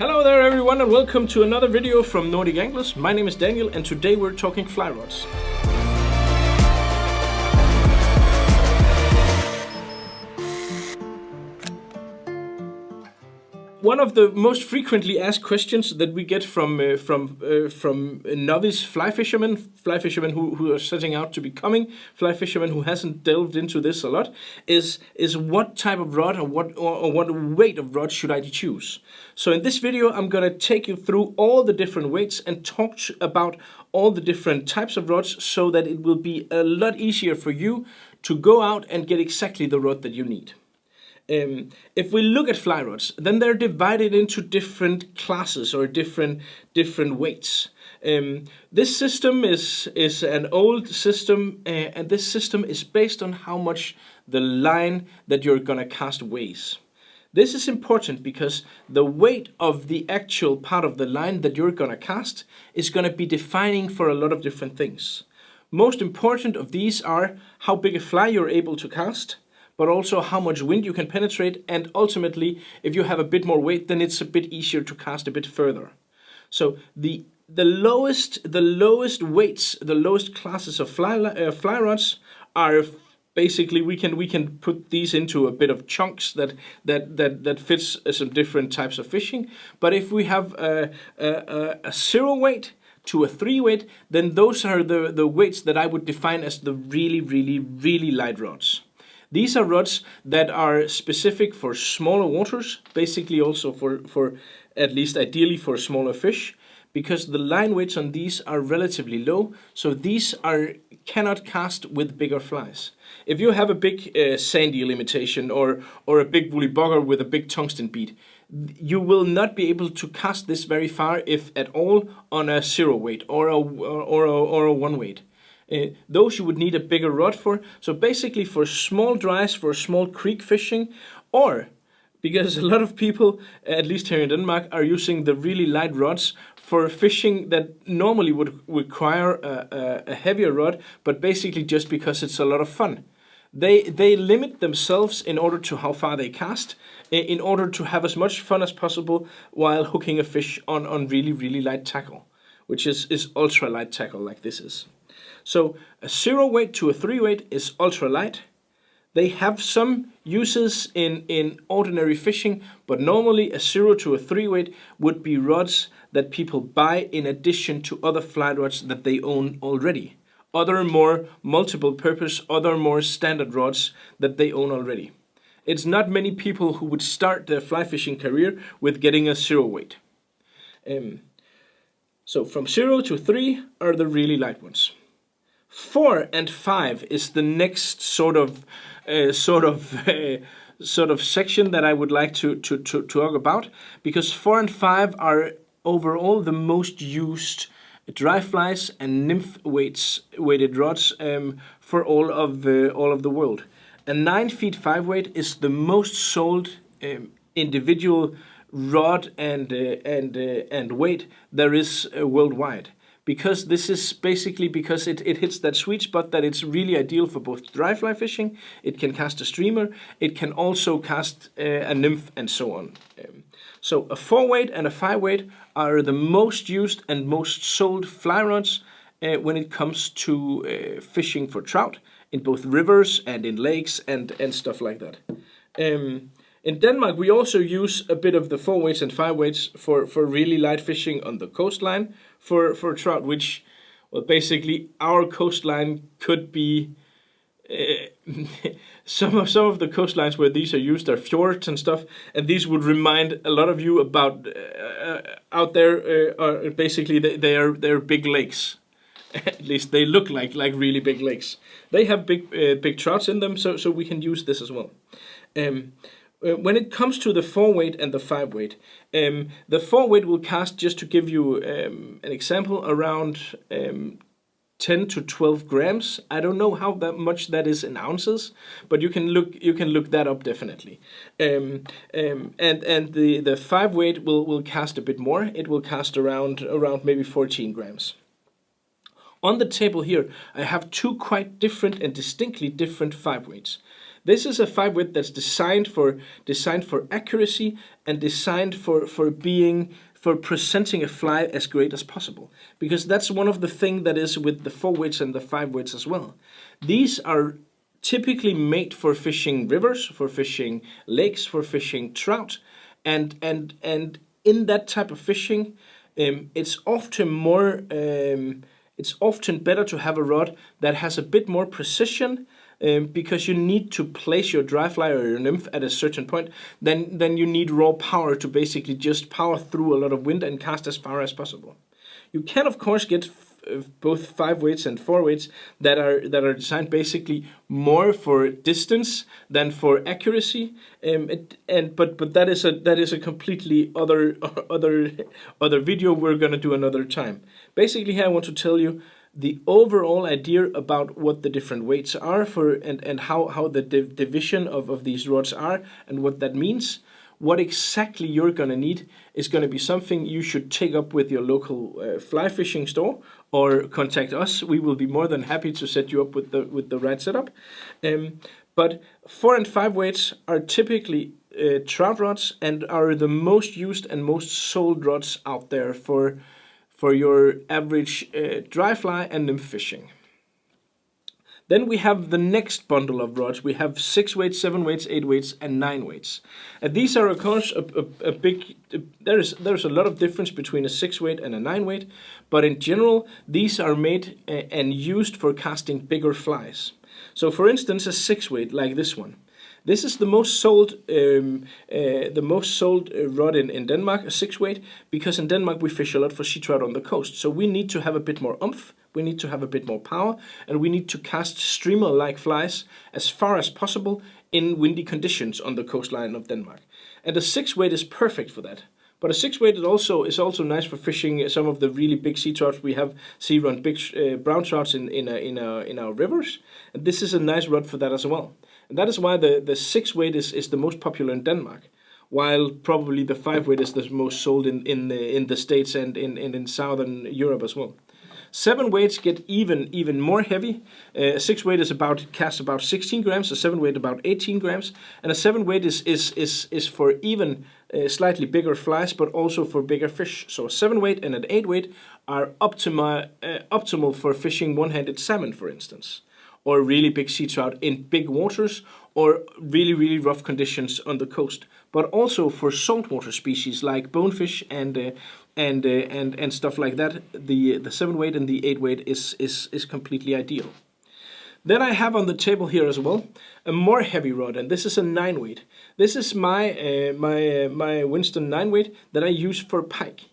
Hello there everyone and welcome to another video from Nordic Anglers. My name is Daniel and today we're talking fly rods. One of the most frequently asked questions that we get from novice fly fishermen who are setting out to becoming fly fishermen who hasn't delved into this a lot, is what type of rod or what weight of rod should I choose? So in this video I'm going to take you through all the different weights and talk about all the different types of rods so that it will be a lot easier for you to go out and get exactly the rod that you need. If we look at fly rods, then they're divided into different classes or different weights. This system is an old system, and this system is based on how much the line that you're gonna cast weighs. This is important because the weight of the actual part of the line that you're gonna cast is gonna be defining for a lot of different things. Most important of these are how big a fly you're able to cast, but also how much wind you can penetrate, and ultimately, if you have a bit more weight, then it's a bit easier to cast a bit further. So the lowest weights, the lowest classes of fly rods are basically we can put these into a bit of chunks that fits some different types of fishing. But if we have a 0 weight to a 3 weight, then those are the weights that I would define as the really light rods. These are rods that are specific for smaller waters, basically also for at least ideally for smaller fish, because the line weights on these are relatively low, so these cannot cast with bigger flies. If you have a big sand eel imitation or a big woolly bugger with a big tungsten bead, you will not be able to cast this very far, if at all, on a 0 weight or a 1 weight. Those you would need a bigger rod for. So basically for small dries, for small creek fishing, or because a lot of people, at least here in Denmark, are using the really light rods for fishing that normally would require a heavier rod, but basically just because it's a lot of fun. They limit themselves in order to how far they cast, in order to have as much fun as possible while hooking a fish on really light tackle, which is ultra light tackle like this is. So a 0 weight to a 3 weight is ultra light. They have some uses in ordinary fishing, but normally a 0 to a 3 weight would be rods that people buy in addition to other fly rods that they own already. Other more multiple purpose, other more standard rods that they own already. It's not many people who would start their fly fishing career with getting a 0 weight. So from 0 to 3 are the really light ones. 4 and 5 is the next sort of section that I would like to talk about, because 4 and 5 are overall the most used dry flies and nymph weighted rods for all of the world. A 9 feet 5 weight is the most sold individual rod and weight there is worldwide. Because this is basically because it hits that sweet spot that it's really ideal for both dry fly fishing. It can cast a streamer, it can also cast a nymph and so on. So a 4 weight and a 5 weight are the most used and most sold fly rods when it comes to fishing for trout in both rivers and in lakes and stuff like that. In Denmark, we also use a bit of the 4 weights and 5 weights for really light fishing on the coastline for trout, which, well, basically our coastline could be some of the coastlines where these are used are fjords and stuff, and these would remind a lot of you about out there. Basically, they're big lakes. At least they look like really big lakes. They have big trouts in them, so we can use this as well. When it comes to the 4 weight and the 5 weight, the 4 weight will cast, just to give you an example, around 10 to 12 grams. I don't know how much that is in ounces, but you can look that up definitely. And the 5 weight will cast a bit more. It will cast around maybe 14 grams. On the table here, I have 2 quite different and distinctly different 5 weights. This is a 5-weight that's designed for accuracy and designed for presenting a fly as great as possible, because that's one of the things that is with the 4-weights and the 5-weights as well. These are typically made for fishing rivers, for fishing lakes, for fishing trout, and in that type of fishing, it's often better to have a rod that has a bit more precision, because you need to place your dry fly or your nymph at a certain point. Then you need raw power to basically just power through a lot of wind and cast as far as possible. You can of course get both 5-weights and 4-weights that are designed basically more for distance than for accuracy, but that is a completely other video we're gonna do another time. Basically, here I want to tell you the overall idea about what the different weights are for, and how the division of these rods are and what that means. What exactly you're gonna need is gonna be something you should take up with your local fly fishing store, or contact us. We will be more than happy to set you up with the right setup. But 4 and 5 weights are typically trout rods and are the most used and most sold rods out there for your average dry fly and nymph fishing. Then we have the next bundle of rods. We have 6 weights, 7 weights, 8 weights, and 9 weights. And these are, of course, a big. There's a lot of difference between a 6 weight and a 9 weight, but in general, these are made and used for casting bigger flies. So, for instance, a 6 weight like this one. This is the most sold rod in Denmark, a 6 weight, because in Denmark we fish a lot for sea trout on the coast. So we need to have a bit more oomph, we need to have a bit more power, and we need to cast streamer-like flies as far as possible in windy conditions on the coastline of Denmark. And a 6 weight is perfect for that. But a 6 weight is also nice for fishing some of the really big sea trouts. We have sea-run big brown trouts in our rivers, and this is a nice rod for that as well. And that is why the 6 weight is the most popular in Denmark, while probably the 5 weight is the most sold in the States and in Southern Europe as well. 7 weights get even more heavy. A 6 weight casts about 16 grams, a 7 weight about 18 grams, and a 7 weight is for even slightly bigger flies, but also for bigger fish. So a 7 weight and an 8 weight are optimal for fishing one-handed salmon, for instance, or really big sea trout in big waters, or really rough conditions on the coast, but also for saltwater species like bonefish and stuff like that. The 7 weight and the 8 weight is completely ideal. Then I have on the table here as well a more heavy rod, and this is a 9 weight. This is my Winston 9 weight that I use for pike.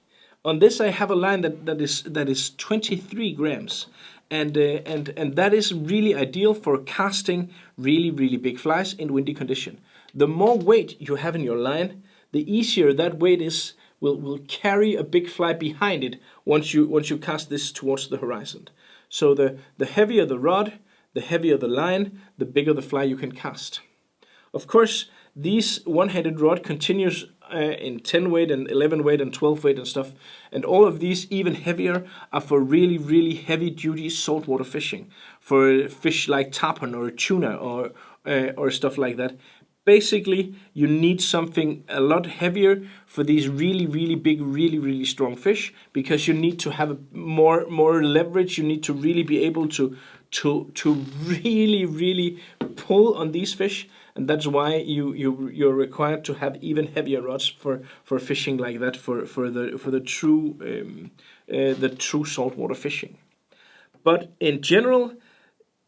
On this I have a line that is 23 grams. And that is really ideal for casting really big flies in windy condition. The more weight you have in your line, the easier that weight will carry a big fly behind it once you cast this towards the horizon. So the heavier the rod, the heavier the line, the bigger the fly you can cast. Of course, these one-handed rod continues in 10 weight and 11 weight and 12 weight and stuff, and all of these even heavier are for really heavy duty saltwater fishing, for fish like tarpon or tuna or stuff like that. Basically, you need something a lot heavier for these really big, really strong fish, because you need to have more leverage. You need to really be able to really pull on these fish, and that's why you're required to have even heavier rods for fishing like that, for the true saltwater fishing. But in general,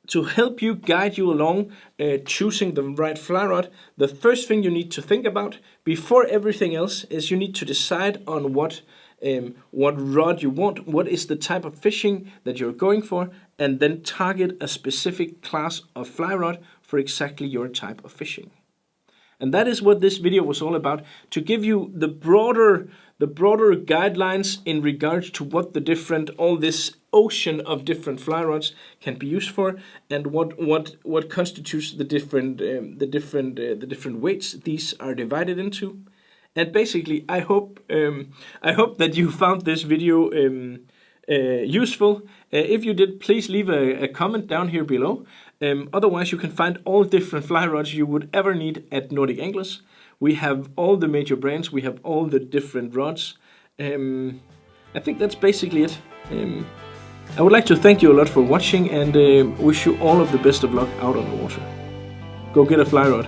to help you guide you along choosing the right fly rod, the first thing you need to think about before everything else is you need to decide on what rod you want, what is the type of fishing that you're going for, and then target a specific class of fly rod for exactly your type of fishing. And that is what this video was all about, to give you the broader guidelines in regards to what all this ocean of different fly rods can be used for, and what constitutes the different weights these are divided into. And basically, I hope that you found this video useful. If you did, please leave a comment down here below. Otherwise, you can find all different fly rods you would ever need at Nordic Anglers. We have all the major brands. We have all the different rods. I think that's basically it. I would like to thank you a lot for watching and wish you all of the best of luck out on the water. Go get a fly rod.